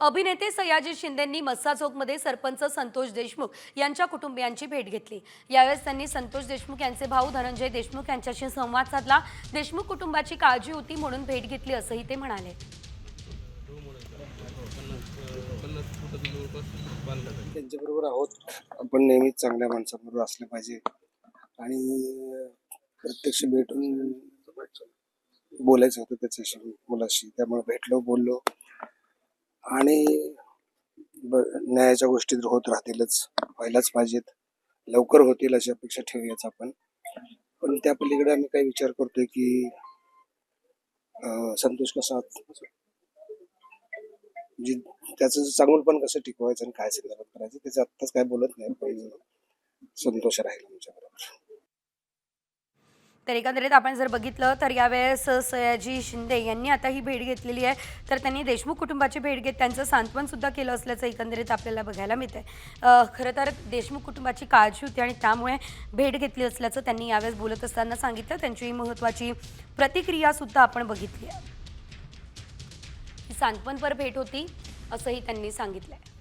अभिनेते सयाजी शिंदेंनी मस्सा चौकमध्ये सरपंच संतोष देशमुख यांच्या कुटुंबियांची भेट घेतली। यावेळेस त्यांनी संतोष देशमुख यांचे भाऊ धनंजय देशमुख यांच्याशी संवाद साधला। देशमुख कुटुंबाची काळजी होती म्हणून भेट घेतली असंही ते म्हणाले। त्यांच्याबरोबर आहोत आपण, नेहमीच चांगल्या माणसांबरोबर असले पाहिजे आणि प्रत्यक्ष भेटून बोलायचं होतं त्याच्याशी, मुलाशी, त्यामुळे भेटलो, बोललो आणि न्यायाच्या गोष्टी तर होत राहतीलच, व्हायलाच पाहिजेत, लवकर होतील अशी अपेक्षा ठेवूयाच आपण। पण त्या पलीकडे आम्ही काही विचार करतोय की संतोष कसा म्हणजे त्याचं चांगुलपण कसं टिकवायचं आणि काय संदर्भात करायचं त्याचं आत्ताच काय बोलत नाही, पण संतोष राहील आमच्याबरोबर। तर एकंदरीत आपण जर बघितलं तर यावेळेस सयाजी शिंदे यांनी आता ही भेट घेतलेली आहे। तर त्यांनी देशमुख कुटुंबाची भेट घेत त्यांचं सांत्वन सुद्धा केलं असल्याचं एकंदरीत आपल्याला बघायला मिळतंय। खरं तर देशमुख कुटुंबाची काळजी होती आणि त्यामुळे भेट घेतली असल्याचं त्यांनी यावेळेस बोलत असताना सांगितलं। त्यांची महत्त्वाची प्रतिक्रिया सुद्धा आपण बघितली आहे। ही सांत्वनपर भेट होती असंही त्यांनी सांगितलंय।